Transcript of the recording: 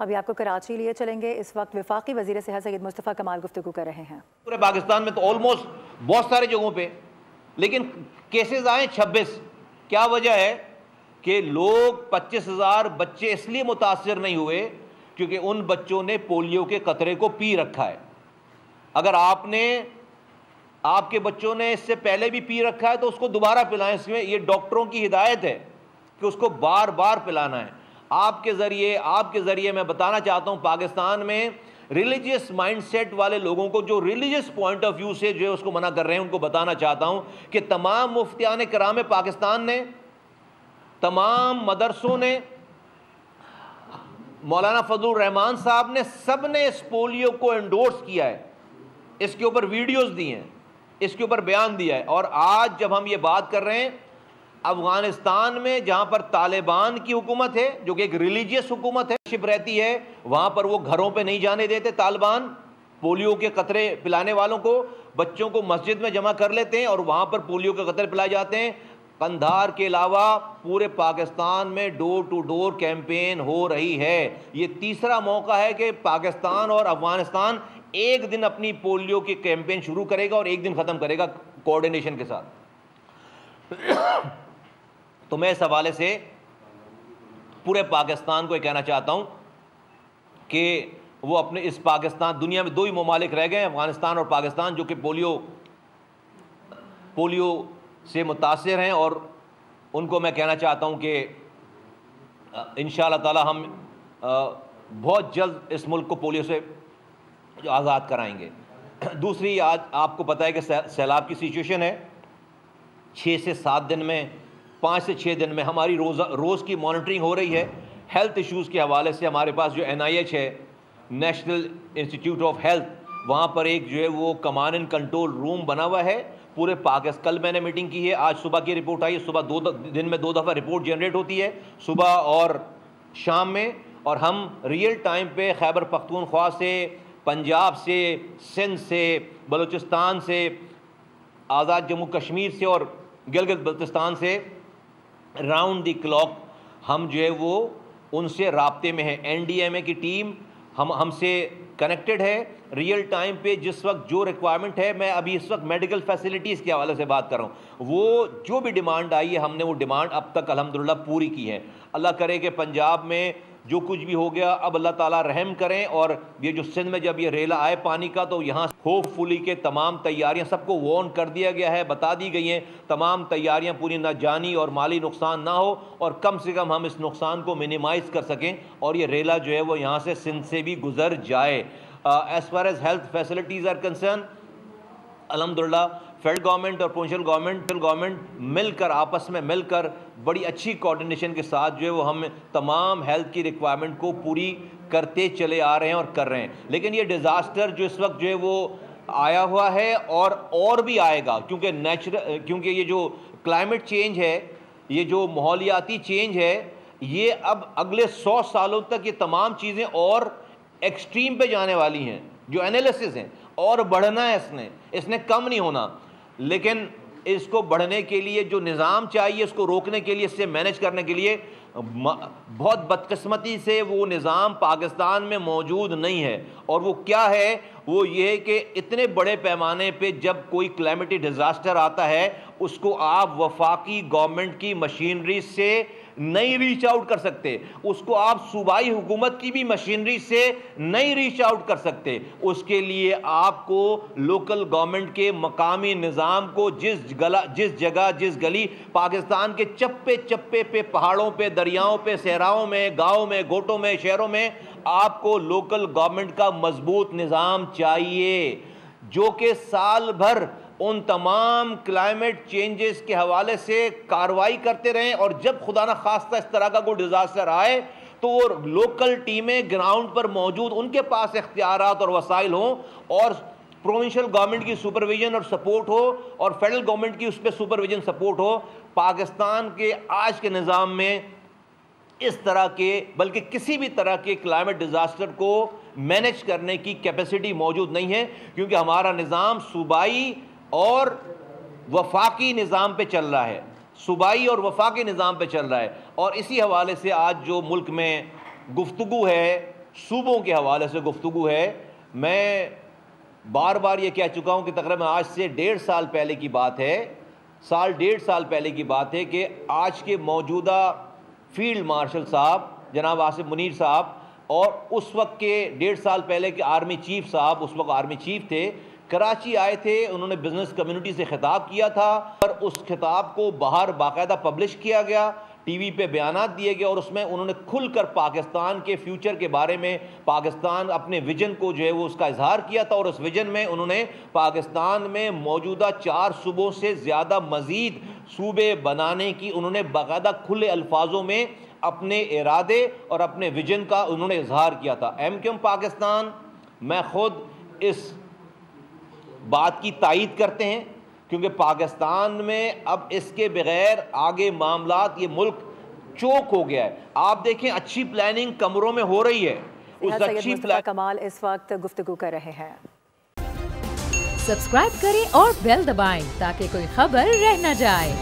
ابھی آپ کو کراچی لیے چلیں گے. اس وقت وفاقی وزیر صحت سید مصطفیٰ کمال گفتگو کر رہے ہیں. پورے پاکستان میں تو آلموسٹ بہت سارے جگہوں پہ، لیکن کیسز آئے 26. کیا وجہ ہے کہ لوگ 25,000 بچے اس لیے متاثر نہیں ہوئے کیونکہ ان بچوں نے پولیو کے قطرے کو پی رکھا ہے. اگر آپ کے بچوں نے اس سے پہلے بھی پی رکھا ہے تو اس کو دوبارہ پلائیں. اس میں یہ ڈاکٹروں کی ہدایت ہے کہ اس کو بار بار پلانا ہے. آپ کے ذریعے میں بتانا چاہتا ہوں پاکستان میں ریلیجیس مائنڈ سیٹ والے لوگوں کو جو ریلیجیس پوائنٹ آف ویو سے جو ہے اس کو منع کر رہے ہیں، ان کو بتانا چاہتا ہوں کہ تمام مفتیان کرام پاکستان نے، تمام مدرسوں نے، مولانا فضل الرحمان صاحب نے، سب نے اس پولیو کو انڈورس کیا ہے. اس کے اوپر ویڈیوز دی ہیں، اس کے اوپر بیان دیا ہے. اور آج جب ہم یہ بات کر رہے ہیں افغانستان میں جہاں پر طالبان کی حکومت ہے، جو کہ ایک ریلیجیس حکومت ہے، شپ رہتی ہے، وہاں پر وہ گھروں پہ نہیں جانے دیتے طالبان. پولیو کے قطرے پلانے والوں کو، بچوں کو مسجد میں جمع کر لیتے ہیں اور وہاں پر پولیو کے قطرے پلائے جاتے ہیں. قندھار کے علاوہ پورے پاکستان میں ڈور ٹو ڈور کیمپین ہو رہی ہے. یہ تیسرا موقع ہے کہ پاکستان اور افغانستان ایک دن اپنی پولیو کی کیمپین شروع کرے گا اور ایک دن ختم کرے گا کوآرڈینیشن کے ساتھ. تو میں اس حوالے سے پورے پاکستان کو یہ کہنا چاہتا ہوں کہ وہ اپنے اس پاکستان، دنیا میں 2 ہی ممالک رہ گئے ہیں، افغانستان اور پاکستان، جو کہ پولیو سے متاثر ہیں. اور ان کو میں کہنا چاہتا ہوں کہ انشاءاللہ تعالی ہم بہت جلد اس ملک کو پولیو سے آزاد کرائیں گے. دوسری، آج آپ کو پتہ ہے کہ سیلاب کی سچویشن ہے. 6 سے 7 دن میں، 5 سے 6 دن میں ہماری روز کی مانیٹرنگ ہو رہی ہے. ہیلتھ ایشوز کے حوالے سے ہمارے پاس جو NIH ہے، نیشنل انسٹیٹیوٹ آف ہیلتھ، وہاں پر ایک جو ہے وہ کمانڈ اینڈ کنٹرول روم بنا ہوا ہے پورے پاکستان. کل میں نے میٹنگ کی ہے، آج صبح کی رپورٹ آئی ہے. صبح دن میں 2 دفعہ رپورٹ جنریٹ ہوتی ہے، صبح اور شام میں. اور ہم ریئل ٹائم پہ خیبر پختونخوا سے، پنجاب سے، سندھ سے، بلوچستان سے، آزاد جموں کشمیر سے اور گلگت بلتستان سے راؤنڈ دی کلاک ہم جو ہے وہ ان سے رابطے میں ہیں. NDMA کی ٹیم ہم سے کنیکٹڈ ہے ریئل ٹائم پہ. جس وقت جو ریکوائرمنٹ ہے، میں ابھی اس وقت میڈیکل فیسلٹیز کے حوالے سے بات کر رہا ہوں، وہ جو بھی ڈیمانڈ آئی ہے ہم نے وہ ڈیمانڈ اب تک الحمدللہ پوری کی ہے. اللہ کرے کہ پنجاب میں جو کچھ بھی ہو گیا اب اللہ تعالیٰ رحم کریں. اور یہ جو سندھ میں جب یہ ریلا آئے پانی کا تو یہاں ہوپ فلی کے تمام تیاریاں سب کو وارن کر دیا گیا ہے، بتا دی گئی ہیں، تمام تیاریاں پوری، نہ جانی اور مالی نقصان نہ ہو اور کم سے کم ہم اس نقصان کو منیمائز کر سکیں اور یہ ریلا جو ہے وہ یہاں سے سندھ سے بھی گزر جائے. As far as health facilities are concern, الحمدللہ فیڈرل گورنمنٹ اور پروونشل گورنمنٹ مل کر، آپس میں مل کر بڑی اچھی کوآرڈینیشن کے ساتھ جو ہے وہ ہم تمام ہیلتھ کی ریکوائرمنٹ کو پوری کرتے چلے آ رہے ہیں اور کر رہے ہیں. لیکن یہ ڈیزاسٹر جو اس وقت جو ہے وہ آیا ہوا ہے اور بھی آئے گا، کیونکہ یہ جو کلائمیٹ چینج ہے، یہ جو ماحولیاتی چینج ہے، یہ اب اگلے 100 سالوں تک یہ تمام چیزیں اور ایکسٹریم پہ جانے والی ہیں. جو انالیسز ہیں اور بڑھنا ہے، اس نے کم نہیں ہونا. لیکن اس کو بڑھنے کے لیے جو نظام چاہیے، اس کو روکنے کے لیے، اس سے مینج کرنے کے لیے بہت بدقسمتی سے وہ نظام پاکستان میں موجود نہیں ہے. اور وہ کیا ہے؟ وہ یہ ہے کہ اتنے بڑے پیمانے پہ جب کوئی کلائمیٹی ڈیزاسٹر آتا ہے، اس کو آپ وفاقی گورنمنٹ کی مشینری سے نہیں ریچ آؤٹ کر سکتے، اس کو آپ صوبائی حکومت کی بھی مشینری سے نہیں ریچ آؤٹ کر سکتے. اس کے لیے آپ کو لوکل گورنمنٹ کے مقامی نظام کو جس جگہ، جس گلی، پاکستان کے چپے چپے پہ، پہاڑوں پہ، دریاؤں پہ، صحراؤں میں، گاؤں میں، گوٹوں میں، شہروں میں، آپ کو لوکل گورنمنٹ کا مضبوط نظام چاہیے جو کہ سال بھر ان تمام کلائمیٹ چینجز کے حوالے سے کارروائی کرتے رہیں. اور جب خدا نہ خواستہ اس طرح کا کوئی ڈیزاسٹر آئے تو وہ لوکل ٹیمیں گراؤنڈ پر موجود، ان کے پاس اختیارات اور وسائل ہوں اور پروونشل گورنمنٹ کی سپرویژن اور سپورٹ ہو اور فیڈرل گورنمنٹ کی اس پہ سپرویژن سپورٹ ہو. پاکستان کے آج کے نظام میں اس طرح کے، بلکہ کسی بھی طرح کے کلائمیٹ ڈیزاسٹر کو مینیج کرنے کی کیپیسٹی موجود نہیں ہے، کیونکہ ہمارا نظام صوبائی اور وفاقی نظام پہ چل رہا ہے، صوبائی اور وفاقی نظام پہ چل رہا ہے. اور اسی حوالے سے آج جو ملک میں گفتگو ہے صوبوں کے حوالے سے گفتگو ہے. میں بار بار یہ کہہ چکا ہوں کہ تقریباً آج سے 1.5 سال پہلے کی بات ہے, 1.5 سال پہلے کی بات ہے کہ آج کے موجودہ فیلڈ مارشل صاحب جناب آصف منیر صاحب اور اس وقت کے 1.5 سال پہلے کے آرمی چیف صاحب, اس وقت آرمی چیف تھے, کراچی آئے تھے. انہوں نے بزنس کمیونٹی سے خطاب کیا تھا اور اس خطاب کو باہر باقاعدہ پبلش کیا گیا, ٹی وی پہ بیانات دیے گئے اور اس میں انہوں نے کھل کر پاکستان کے فیوچر کے بارے میں, پاکستان اپنے ویژن کو جو ہے وہ اس کا اظہار کیا تھا. اور اس ویژن میں انہوں نے پاکستان میں موجودہ 4 صوبوں سے زیادہ مزید صوبے بنانے کی انہوں نے باقاعدہ کھلے الفاظوں میں اپنے ارادے اور اپنے ویژن کا انہوں نے اظہار کیا تھا. ایم کیو ایم پاکستان میں خود اس بات کی تائید کرتے ہیں کیونکہ پاکستان میں اب اس کے بغیر آگے معاملات, یہ ملک چوک ہو گیا ہے. آپ دیکھیں اچھی پلاننگ کمروں میں ہو رہی ہے, اس اچھی مصطفیٰ کمال اس وقت گفتگو کر رہے ہیں. سبسکرائب کریں اور بیل دبائیں تاکہ کوئی خبر رہ نہ جائے.